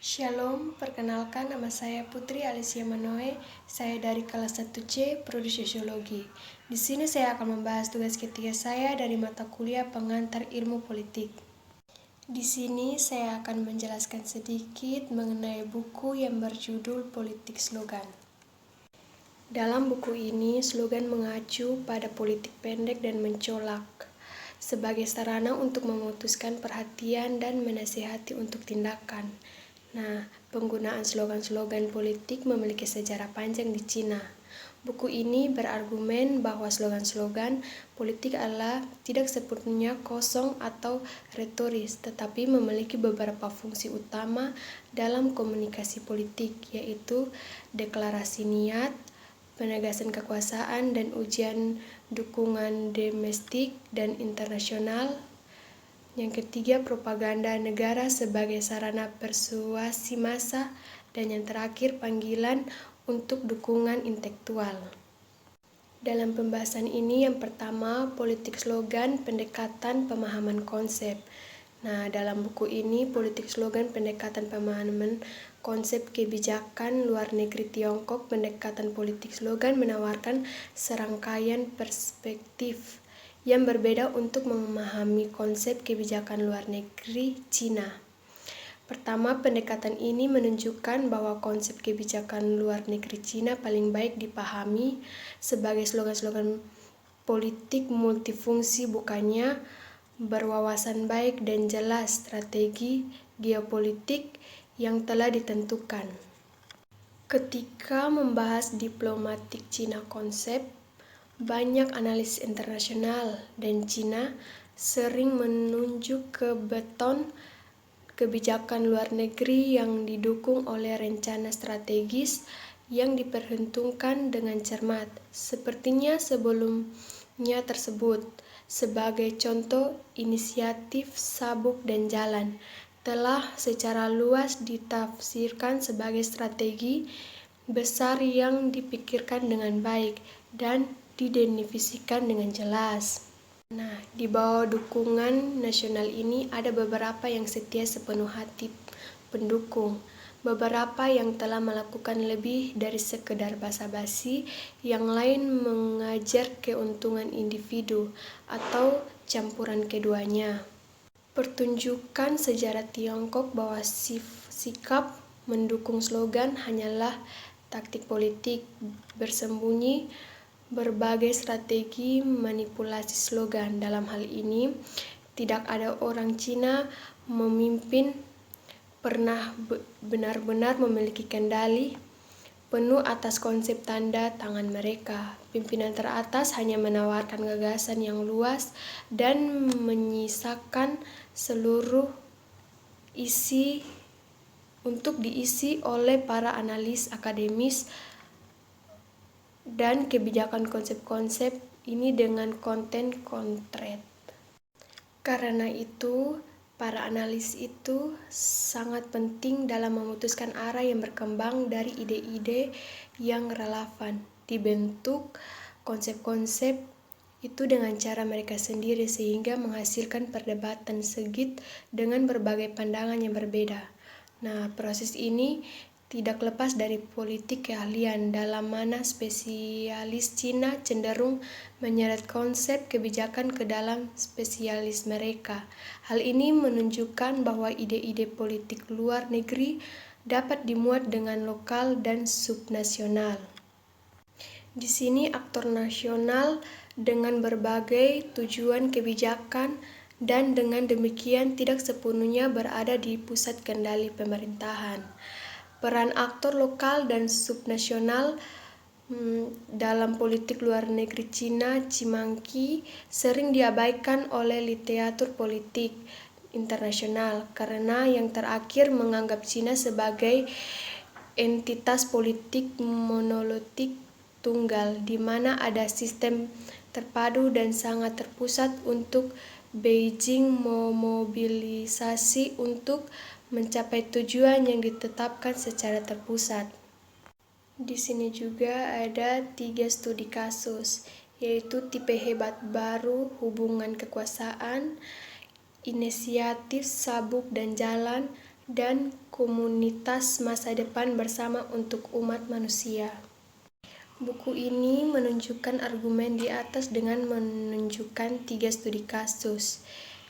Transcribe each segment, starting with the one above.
Shalom, perkenalkan nama saya Putri Alicia Manoe. Saya dari kelas 1C, Prodi Sosiologi. Di sini saya akan membahas tugas ketiga saya dari mata kuliah Pengantar Ilmu Politik. Di sini saya akan menjelaskan sedikit mengenai buku yang berjudul Politik Slogan. Dalam buku ini, slogan mengacu pada politik pendek dan mencolok sebagai sarana untuk memutuskan perhatian dan menasihati untuk tindakan. Nah, penggunaan slogan-slogan politik memiliki sejarah panjang di Cina. Buku ini berargumen bahwa slogan-slogan politik adalah tidak sepenuhnya kosong atau retoris, tetapi memiliki beberapa fungsi utama dalam komunikasi politik, yaitu deklarasi niat, penegasan kekuasaan dan ujian dukungan domestik dan internasional. Yang ketiga, propaganda negara sebagai sarana persuasi massa, dan yang terakhir, panggilan untuk dukungan intelektual. Dalam pembahasan ini, yang pertama, politik slogan, pendekatan pemahaman konsep. Nah, dalam buku ini, politik slogan, pendekatan pemahaman konsep kebijakan luar negeri Tiongkok, pendekatan politik slogan menawarkan serangkaian perspektif yang berbeda untuk memahami konsep kebijakan luar negeri Cina. Pertama, pendekatan ini menunjukkan bahwa konsep kebijakan luar negeri Cina paling baik dipahami sebagai slogan-slogan politik multifungsi, bukannya berwawasan baik dan jelas strategi geopolitik yang telah ditentukan. Ketika membahas diplomatik Cina konsep, banyak analis internasional dan Cina sering menunjuk ke beton kebijakan luar negeri yang didukung oleh rencana strategis yang diperhitungkan dengan cermat. Sepertinya sebelumnya tersebut, sebagai contoh, inisiatif Sabuk dan Jalan telah secara luas ditafsirkan sebagai strategi besar yang dipikirkan dengan baik dan didefinisikan dengan jelas. Nah, di bawah dukungan nasional ini ada beberapa yang setia sepenuh hati pendukung, beberapa yang telah melakukan lebih dari sekedar basa-basi, yang lain mengajar keuntungan individu, atau campuran keduanya. Pertunjukan sejarah Tiongkok bahwa sikap mendukung slogan hanyalah taktik politik bersembunyi berbagai strategi manipulasi slogan. Dalam hal ini, tidak ada orang Cina memimpin pernah benar-benar memiliki kendali penuh atas konsep tanda tangan mereka. Pimpinan teratas hanya menawarkan gagasan yang luas dan menyisakan seluruh isi untuk diisi oleh para analis akademis dan kebijakan konsep-konsep ini dengan konten konkret. Karena itu, para analis itu sangat penting dalam memutuskan arah yang berkembang dari ide-ide yang relevan. Dibentuk konsep-konsep itu dengan cara mereka sendiri sehingga menghasilkan perdebatan sengit dengan berbagai pandangan yang berbeda. Nah, proses ini tidak lepas dari politik keahlian, dalam mana spesialis Cina cenderung menyeret konsep kebijakan ke dalam spesialis mereka. Hal ini menunjukkan bahwa ide-ide politik luar negeri dapat dimuat dengan lokal dan subnasional. Di sini aktor nasional dengan berbagai tujuan kebijakan dan dengan demikian tidak sepenuhnya berada di pusat kendali pemerintahan. Peran aktor lokal dan subnasional dalam politik luar negeri Cina Cimangki sering diabaikan oleh literatur politik internasional karena yang terakhir menganggap Cina sebagai entitas politik monolitik tunggal, di mana ada sistem terpadu dan sangat terpusat untuk Beijing memobilisasi untuk mencapai tujuan yang ditetapkan secara terpusat. Di sini juga ada 3 studi kasus, yaitu tipe hebat baru hubungan kekuasaan, inisiatif Sabuk dan Jalan, dan komunitas masa depan bersama untuk umat manusia. Buku ini menunjukkan argumen di atas dengan menunjukkan 3 studi kasus,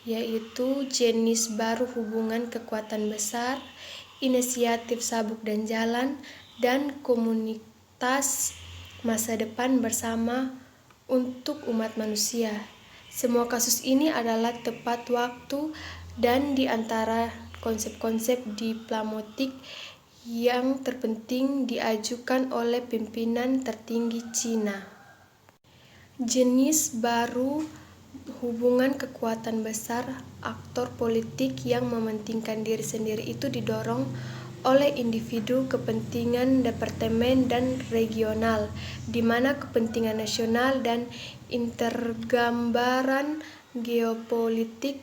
yaitu jenis baru hubungan kekuatan besar, inisiatif sabuk dan jalan, dan komunitas masa depan bersama untuk umat manusia. Semua kasus ini adalah tepat waktu dan di antara konsep-konsep diplomatik yang terpenting diajukan oleh pimpinan tertinggi Cina. Jenis baru hubungan kekuatan besar, aktor politik yang mementingkan diri sendiri itu didorong oleh individu, kepentingan departemen dan regional, di mana kepentingan nasional dan intergambaran geopolitik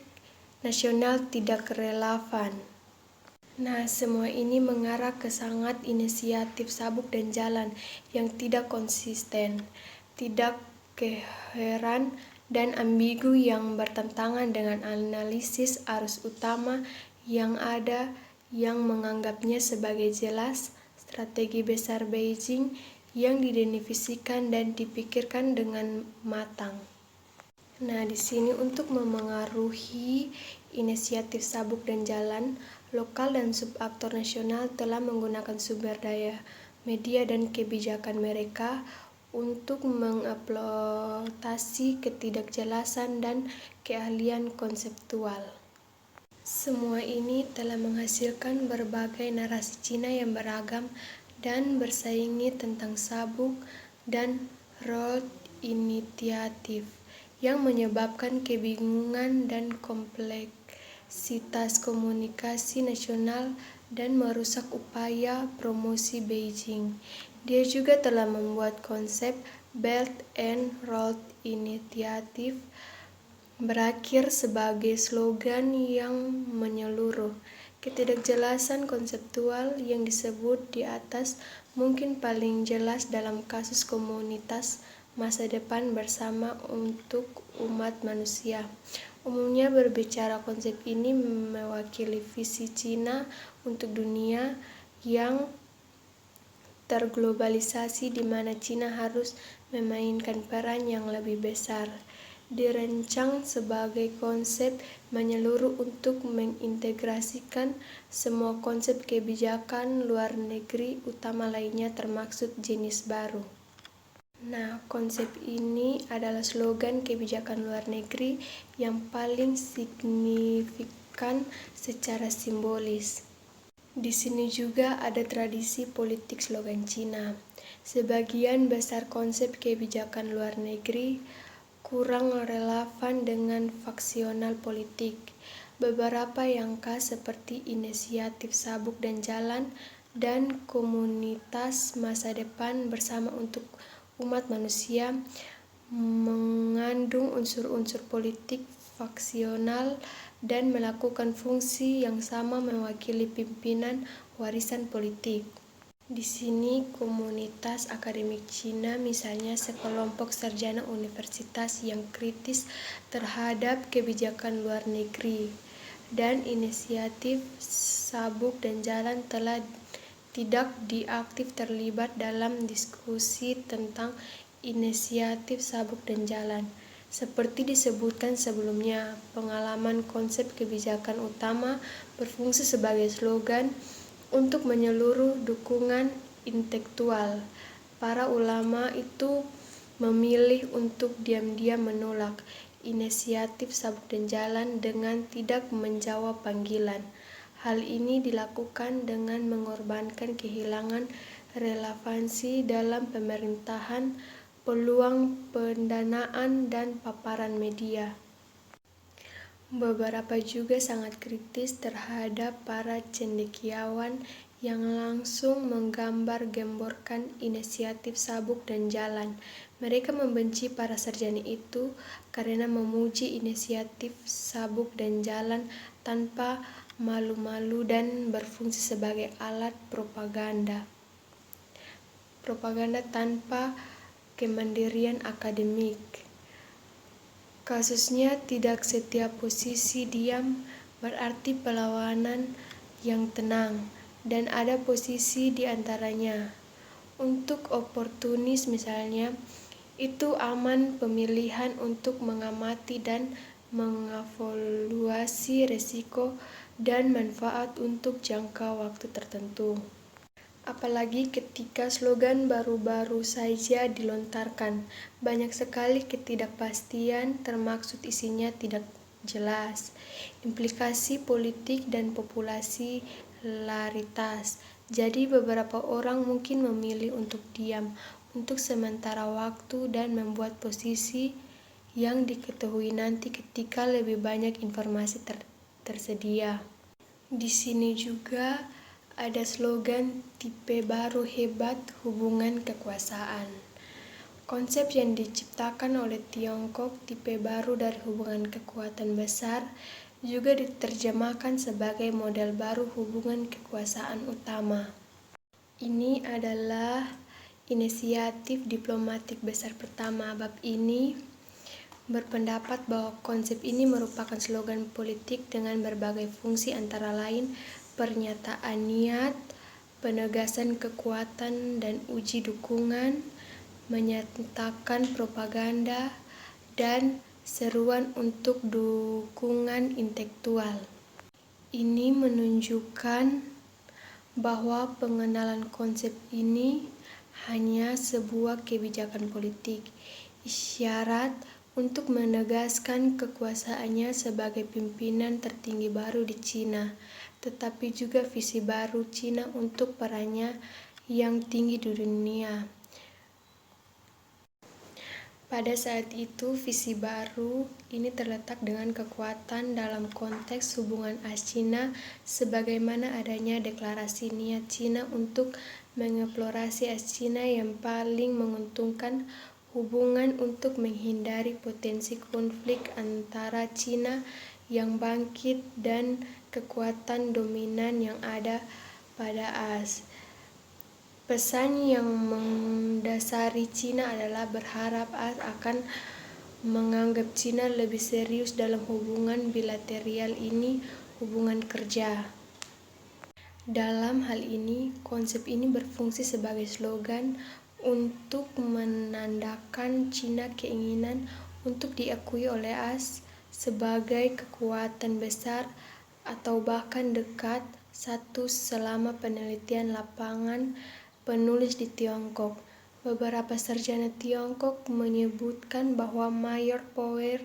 nasional tidak relevan. Nah, semua ini mengarah ke sangat inisiatif sabuk dan jalan yang tidak konsisten, tidak koheren, dan ambigu yang bertentangan dengan analisis arus utama yang ada yang menganggapnya sebagai jelas strategi besar Beijing yang didefinisikan dan dipikirkan dengan matang. Nah, di sini untuk memengaruhi inisiatif sabuk dan jalan, lokal dan subaktor nasional telah menggunakan sumber daya, media dan kebijakan mereka untuk mengeksploitasi ketidakjelasan dan keahlian konseptual. Semua ini telah menghasilkan berbagai narasi Cina yang beragam dan bersaingi tentang sabuk dan road initiative, yang menyebabkan kebingungan dan kompleksitas komunikasi nasional dan merusak upaya promosi Beijing. Dia juga telah membuat konsep Belt and Road Initiative berakhir sebagai slogan yang menyeluruh. Ketidakjelasan konseptual yang disebut di atas mungkin paling jelas dalam kasus komunitas masa depan bersama untuk umat manusia. Umumnya berbicara konsep ini mewakili visi Cina untuk dunia yang terglobalisasi di mana Cina harus memainkan peran yang lebih besar. Dirancang sebagai konsep menyeluruh untuk mengintegrasikan semua konsep kebijakan luar negeri utama lainnya termasuk jenis baru. Nah, konsep ini adalah slogan kebijakan luar negeri yang paling signifikan secara simbolis. Di sini juga ada tradisi politik slogan Cina. Sebagian besar konsep kebijakan luar negeri kurang relevan dengan faksional politik. Beberapa yang khas seperti inisiatif sabuk dan jalan dan komunitas masa depan bersama untuk umat manusia mengandung unsur-unsur politik faksional dan melakukan fungsi yang sama mewakili pimpinan warisan politik. Di sini komunitas akademik Cina, misalnya sekelompok sarjana universitas yang kritis terhadap kebijakan luar negeri, dan inisiatif sabuk dan jalan telah tidak diaktif terlibat dalam diskusi tentang inisiatif sabuk dan jalan. Seperti disebutkan sebelumnya, pengalaman konsep kebijakan utama berfungsi sebagai slogan untuk menyeluruh dukungan intelektual. Para ulama itu memilih untuk diam-diam menolak inisiatif sabuk dan jalan dengan tidak menjawab panggilan. Hal ini dilakukan dengan mengorbankan kehilangan relevansi dalam pemerintahan, peluang pendanaan, dan paparan media. Beberapa juga sangat kritis terhadap para cendekiawan yang langsung menggambar-gemborkan inisiatif sabuk dan jalan. Mereka membenci para sarjana itu karena memuji inisiatif sabuk dan jalan tanpa malu-malu dan berfungsi sebagai alat propaganda tanpa kemandirian akademik. Kasusnya tidak setiap posisi diam berarti perlawanan yang tenang, dan ada posisi di antaranya. Untuk oportunis misalnya, itu aman pemilihan untuk mengamati dan mengevaluasi resiko dan manfaat untuk jangka waktu tertentu. Apalagi ketika slogan baru-baru saja dilontarkan, banyak sekali ketidakpastian, termaksud isinya tidak jelas, implikasi politik dan popularitas. Jadi beberapa orang mungkin memilih untuk diam untuk sementara waktu dan membuat posisi yang diketahui nanti ketika lebih banyak informasi tersedia. Di sini juga ada slogan tipe baru hebat hubungan kekuasaan. Konsep yang diciptakan oleh Tiongkok, tipe baru dari hubungan kekuatan besar, juga diterjemahkan sebagai model baru hubungan kekuasaan utama. Ini adalah inisiatif diplomatik besar pertama. Bab ini berpendapat bahwa konsep ini merupakan slogan politik dengan berbagai fungsi antara lain pernyataan niat, penegasan kekuatan dan uji dukungan, menyatakan propaganda, dan seruan untuk dukungan intelektual. Ini menunjukkan bahwa pengenalan konsep ini hanya sebuah kebijakan politik, isyarat untuk menegaskan kekuasaannya sebagai pimpinan tertinggi baru di Cina, tetapi juga visi baru Cina untuk perannya yang tinggi di dunia. Pada saat itu, visi baru ini terletak dengan kekuatan dalam konteks hubungan AS-Cina sebagaimana adanya deklarasi niat Cina untuk mengeksplorasi AS-Cina yang paling menguntungkan hubungan untuk menghindari potensi konflik antara Cina yang bangkit dan kekuatan dominan yang ada pada AS. Pesan yang mendasari Cina adalah berharap AS akan menganggap Cina lebih serius dalam hubungan bilateral ini, hubungan kerja. Dalam hal ini, konsep ini berfungsi sebagai slogan untuk menandakan Cina keinginan untuk diakui oleh AS sebagai kekuatan besar atau bahkan dekat. Satu, selama penelitian lapangan penulis di Tiongkok, beberapa sarjana Tiongkok menyebutkan bahwa Major Power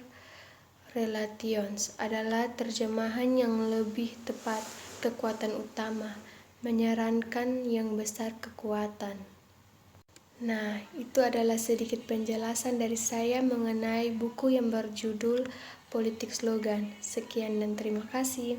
Relations adalah terjemahan yang lebih tepat, kekuatan utama, menyarankan yang besar kekuatan. Nah, itu adalah sedikit penjelasan dari saya mengenai buku yang berjudul Politik Slogan. Sekian dan terima kasih.